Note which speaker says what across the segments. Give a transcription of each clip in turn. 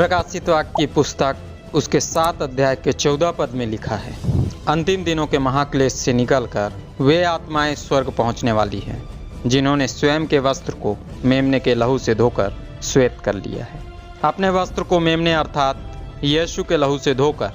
Speaker 1: प्रकाशित वाक्य की पुस्तक उसके 7 अध्याय के 14 पद में लिखा है, अंतिम दिनों के महाक्लेश से निकलकर वे आत्माएं स्वर्ग पहुंचने वाली हैं जिन्होंने स्वयं के वस्त्र को मेमने के लहू से धोकर श्वेत कर लिया है। अपने वस्त्र को मेमने अर्थात यीशु के लहू से धोकर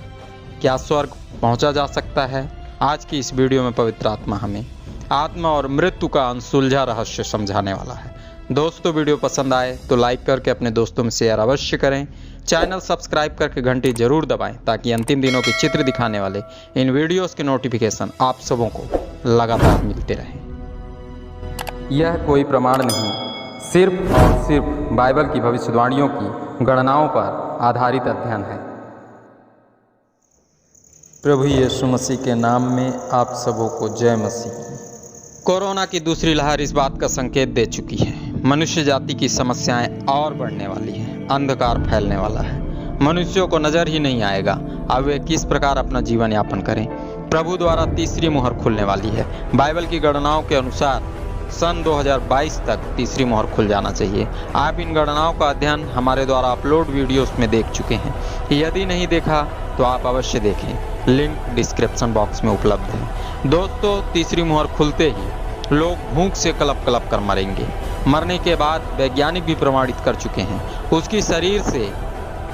Speaker 1: क्या स्वर्ग पहुंचा जा सकता है? आज की इस वीडियो में पवित्र आत्मा हमें आत्मा और मृत्यु का अनसुलझा रहस्य समझाने वाला है। दोस्तों, वीडियो पसंद आए तो लाइक करके अपने दोस्तों में शेयर अवश्य करें। चैनल सब्सक्राइब करके घंटी जरूर दबाएं ताकि अंतिम दिनों के चित्र दिखाने वाले इन वीडियोस के नोटिफिकेशन आप सबों को लगातार मिलते रहें। यह कोई प्रमाण नहीं, सिर्फ और सिर्फ बाइबल की भविष्यवाणियों की गणनाओं पर आधारित अध्ययन है। प्रभु यीशु मसीह के नाम में आप सबों को जय मसीह। कोरोना की दूसरी लहर इस बात का संकेत दे चुकी है, मनुष्य जाति की समस्याएं और बढ़ने वाली हैं, अंधकार फैलने वाला है। मनुष्यों को नजर ही नहीं आएगा अब वे किस प्रकार अपना जीवन यापन करें। प्रभु द्वारा तीसरी मुहर खुलने वाली है। बाइबल की गणनाओं के अनुसार सन 2022 तक तीसरी मुहर खुल जाना चाहिए। आप इन गणनाओं का अध्ययन हमारे द्वारा अपलोड वीडियोस में देख चुके हैं। यदि नहीं देखा तो आप अवश्य देखें, लिंक डिस्क्रिप्शन बॉक्स में उपलब्ध है। दोस्तों, तीसरी मुहर खुलते ही लोग भूख से कलप कलप कर मरेंगे। मरने के बाद वैज्ञानिक भी प्रमाणित कर चुके हैं, उसकी शरीर से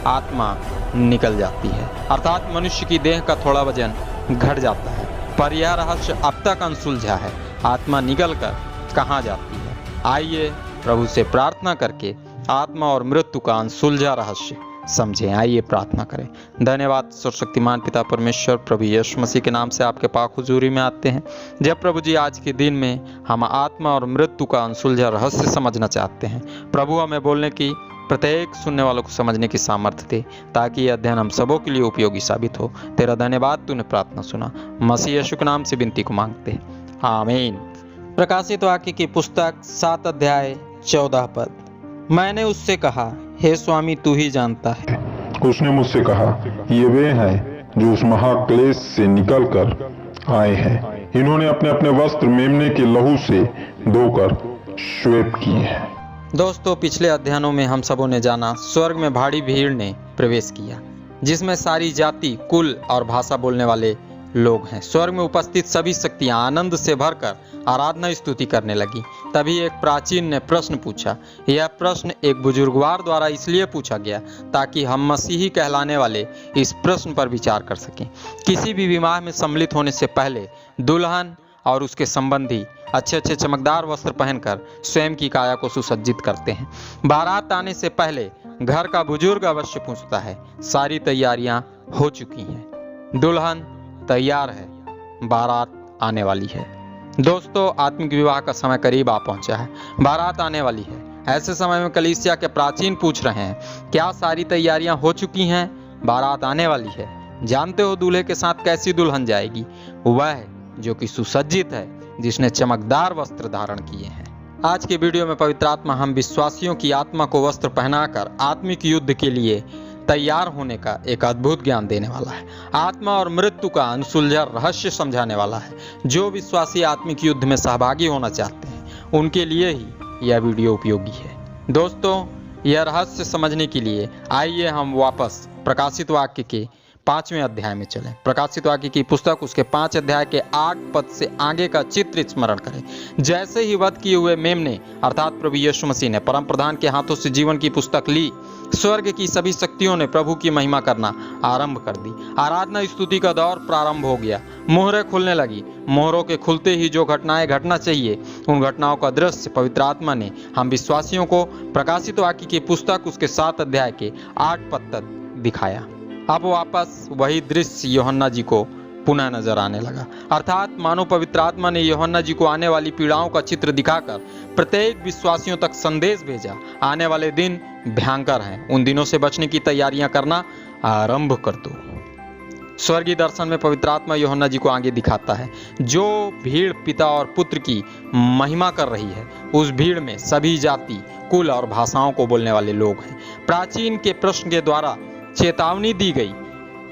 Speaker 1: आत्मा निकल जाती है, अर्थात मनुष्य की देह का थोड़ा वजन घट जाता है। पर यह रहस्य अब तक अनसुलझा है, आत्मा निकल कर कहाँ जाती है? आइए प्रभु से प्रार्थना करके आत्मा और मृत्यु का अनसुलझा रहस्य समझें। आइए प्रार्थना करें। धन्यवाद सर्वशक्तिमान पिता परमेश्वर, प्रभु यीशु मसीह के नाम से आपके पाक हुजूरी में आते हैं। जब प्रभु जी आज के दिन में हम आत्मा और मृत्यु का अनसुलझा रहस्य समझना चाहते हैं, प्रभु हमें बोलने की, प्रत्येक सुनने वालों को समझने की सामर्थ्य दे ताकि यह अध्ययन हम सबों के लिए उपयोगी साबित हो। तेरा धन्यवाद, तूने प्रार्थना सुना। मसीह यीशु के नाम से विनती को मांगते हैं, आमीन। प्रकाशित वाक्य की पुस्तक 7 अध्याय 14 पद। मैंने उससे कहा, हे स्वामी, तू ही जानता है।
Speaker 2: उसने मुझसे कहा, ये वे हैं जो उस महाक्लेश से निकलकर आए हैं। इन्होंने अपने अपने वस्त्र मेमने के लहू से धोकर श्वेत किए हैं।
Speaker 1: दोस्तों, पिछले अध्ययनों में हम सबों ने जाना स्वर्ग में भारी भीड़ ने प्रवेश किया, जिसमें सारी जाति, कुल और भाषा बोलने वाले लोग हैं। स्वर्ग में उपस्थित सभी शक्तियां आनंद से भरकर आराधना स्तुति करने लगी। तभी एक प्राचीन ने प्रश्न पूछा। यह प्रश्न एक बुजुर्गवार द्वारा इसलिए पूछा गया ताकि हम मसीही कहलाने वाले इस प्रश्न पर विचार कर सकें। किसी भी विवाह में सम्मिलित होने से पहले दुल्हन और उसके संबंधी अच्छे अच्छे चमकदार वस्त्र पहनकर स्वयं की काया को सुसज्जित करते हैं। बारात आने से पहले घर का बुजुर्ग अवश्य पूछता है, सारी तैयारियां हो चुकी हैं? दुल्हन तैयार है, बारात आने वाली है। दोस्तों, आत्मिक विवाह का समय करीब आ पहुंचा है, बारात आने वाली है। ऐसे समय में कलीसिया के प्राचीन पूछ रहे हैं, क्या सारी तैयारियां हो चुकी हैं? बारात आने वाली है। जानते हो दूल्हे के साथ कैसी दुल्हन जाएगी? वह जो कि सुसज्जित है, जिसने चमकदार वस्त्र धारण किए हैं। आज के वीडियो में पवित्र आत्मा हम विश्वासियों की आत्मा को वस्त्र पहनाकर आत्मिक युद्ध के लिए तैयार होने का एक अद्भुत ज्ञान देने वाला है। आत्मा और मृत्यु का अनसुलझा रहस्य समझाने वाला है। जो विश्वासी आत्मिक युद्ध में सहभागी होना चाहते हैं, उनके लिए ही यह वीडियो उपयोगी है। दोस्तों, यह रहस्य समझने के लिए आइए हम वापस प्रकाशित वाक्य के 5वें अध्याय में चलें। प्रकाशित वाक्य की पुस्तक उसके 5 अध्याय के 8 पद से आगे का चित्र स्मरण करें। जैसे ही वध किए हुए मेमने अर्थात प्रभु यीशु मसीह ने परम प्रधान के हाथों से जीवन की पुस्तक ली, स्वर्ग की सभी शक्तियों ने प्रभु की महिमा करना आरंभ कर दी। आराधना स्तुति का दौर प्रारंभ हो गया। मोहरें खुलने लगी। मोहरों के खुलते ही जो घटनाएं घटना चाहिए, उन घटनाओं का दृश्य पवित्र आत्मा ने हम विश्वासियों को प्रकाशित वाक्य की पुस्तक उसके 7 अध्याय के 8 पद तक दिखाया। अब वापस वही दृश्य यूहन्ना जी को पुनः नजर आने लगा, अर्थात मानो पवित्र आत्मा ने यूहन्ना जी को आने वाली पीड़ाओं का चित्र दिखाकर प्रत्येक विश्वासियों तक संदेश भेजा। आने वाले दिन भयंकर हैं, उन दिनों से बचने की तैयारियां करना आरंभ कर दो। स्वर्गीय दर्शन में पवित्र आत्मा यूहन्ना जी को आगे दिखाता है। जो भीड़ पिता और पुत्र की महिमा कर रही है, उस भीड़ में सभी जाति, कुल और भाषाओं को बोलने वाले लोग हैं। प्राचीन के प्रश्न के द्वारा चेतावनी दी गई,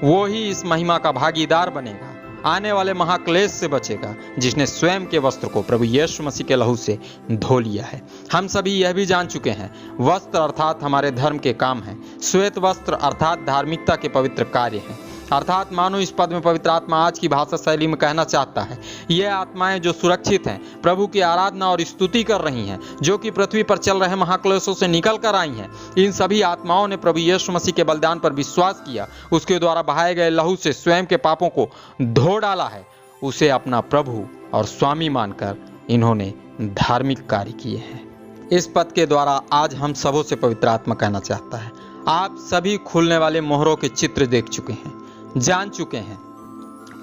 Speaker 1: वो ही इस महिमा का भागीदार बनेगा। आने वाले महाक्लेश से बचेगा, जिसने स्वयं के वस्त्र को प्रभु यीशु मसीह के लहू से धो लिया है। हम सभी यह भी जान चुके हैं, वस्त्र अर्थात हमारे धर्म के काम हैं। श्वेत वस्त्र अर्थात धार्मिकता के पवित्र कार्य हैं। अर्थात मानो इस पद में पवित्र आत्मा आज की भाषा शैली में कहना चाहता है, ये आत्माएं जो सुरक्षित हैं, प्रभु की आराधना और स्तुति कर रही हैं, जो कि पृथ्वी पर चल रहे महाक्लेशों से निकल कर आई हैं, इन सभी आत्माओं ने प्रभु यीशु मसीह के बलिदान पर विश्वास किया, उसके द्वारा बहाए गए लहू से स्वयं के पापों को धो डाला है। उसे अपना प्रभु और स्वामी मानकर इन्होंने धार्मिक कार्य किए हैं। इस पद के द्वारा आज हम सबों से पवित्र आत्मा कहना चाहता है, आप सभी खुलने वाले मोहरों के चित्र देख चुके हैं, जान चुके हैं।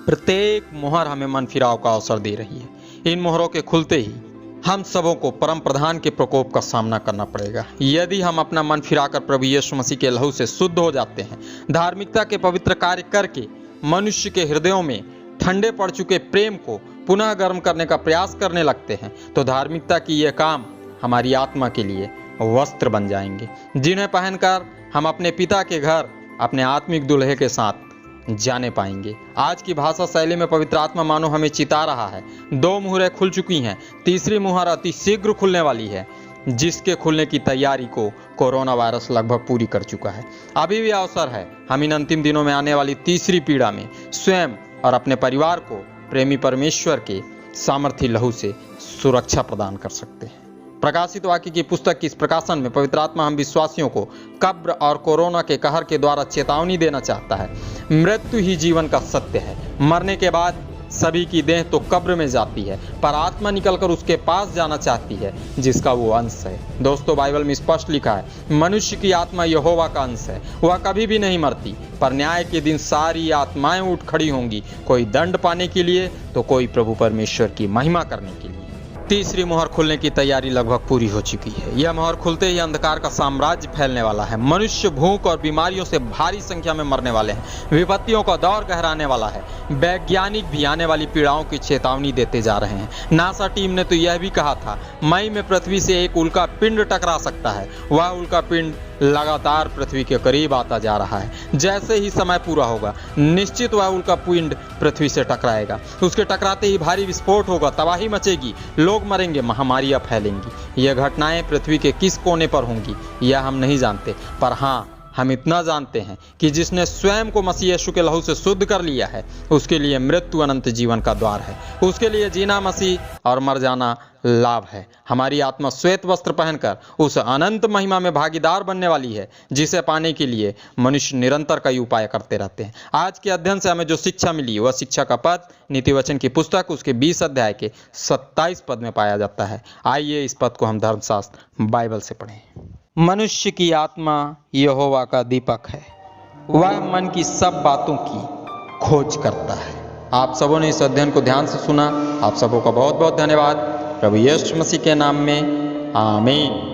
Speaker 1: प्रत्येक मोहर हमें मन फिराव का अवसर दे रही है। इन मोहरों के खुलते ही हम सबों को परम प्रधान के प्रकोप का सामना करना पड़ेगा। यदि हम अपना मन फिराकर प्रभु यीशु मसीह के लहू से शुद्ध हो जाते हैं, धार्मिकता के पवित्र कार्य करके मनुष्य के हृदयों में ठंडे पड़ चुके प्रेम को पुनः गर्म करने का प्रयास करने लगते हैं, तो धार्मिकता की यह काम हमारी आत्मा के लिए वस्त्र बन जाएंगे, जिन्हें पहनकर हम अपने पिता के घर अपने आत्मिक दुल्हे के साथ जाने पाएंगे। आज की भाषा शैली में पवित्र आत्मा मानो हमें चिता रहा है। 2 मुहरें खुल चुकी हैं, तीसरी मुहर अति शीघ्र खुलने वाली है, जिसके खुलने की तैयारी को कोरोना वायरस लगभग पूरी कर चुका है। अभी भी अवसर है, हम इन अंतिम दिनों में आने वाली तीसरी पीड़ा में स्वयं और अपने परिवार को प्रेमी परमेश्वर के सामर्थी लहू से सुरक्षा प्रदान कर सकते हैं। प्रकाशित वाक्य की पुस्तक की इस प्रकाशन में पवित्र आत्मा हम विश्वासियों को कब्र और कोरोना के कहर के द्वारा चेतावनी देना चाहता है। मृत्यु ही जीवन का सत्य है। मरने के बाद सभी की देह तो कब्र में जाती है, पर आत्मा निकलकर उसके पास जाना चाहती है, जिसका वो अंश है। दोस्तों, बाइबल में स्पष्ट लिखा है, मनुष्य की आत्मा यहोवा का अंश है, वह कभी भी नहीं मरती, पर न्याय के दिन सारी आत्माएं उठ खड़ी होंगी, कोई दंड पाने के लिए तो कोई प्रभु परमेश्वर की महिमा करने के लिए। तीसरी मोहर खुलने की तैयारी लगभग पूरी हो चुकी है। यह मोहर खुलते ही अंधकार का साम्राज्य फैलने वाला है। मनुष्य भूख और बीमारियों से भारी संख्या में मरने वाले हैं। विपत्तियों का दौर गहराने वाला है। वैज्ञानिक भी आने वाली पीड़ाओं की चेतावनी देते जा रहे हैं। नासा टीम ने तो यह भी कहा था, मई में पृथ्वी से एक उल्का पिंड टकरा सकता है। वह उल्का पिंड लगातार पृथ्वी के करीब आता जा रहा है। जैसे ही समय पूरा होगा, निश्चित वह उल्का पिंड पृथ्वी से टकराएगा। उसके टकराते ही भारी विस्फोट होगा, तबाही मचेगी, लोग मरेंगे, महामारियां फैलेंगी। यह घटनाएं पृथ्वी के किस कोने पर होंगी यह हम नहीं जानते, पर हाँ, हम इतना जानते हैं कि जिसने स्वयं को मसीह यीशु के लहू से शुद्ध कर लिया है, उसके लिए मृत्यु अनंत जीवन का द्वार है। उसके लिए जीना मसीह और मर जाना लाभ है। हमारी आत्मा श्वेत वस्त्र पहनकर उस अनंत महिमा में भागीदार बनने वाली है, जिसे पाने के लिए मनुष्य निरंतर कई उपाय करते रहते हैं। आज के अध्ययन से हमें जो शिक्षा मिली, वह शिक्षा का पद नीति वचन की पुस्तक उसके 20 अध्याय के 27 पद में पाया जाता है। आइए इस पद को हम धर्मशास्त्र बाइबल से पढ़ें। मनुष्य की आत्मा यहोवा का दीपक है, वह मन की सब बातों की खोज करता है। आप सबों ने इस अध्ययन को ध्यान से सुना। आप सबों का बहुत बहुत धन्यवाद। प्रभु यीशु मसीह के नाम में आमीन।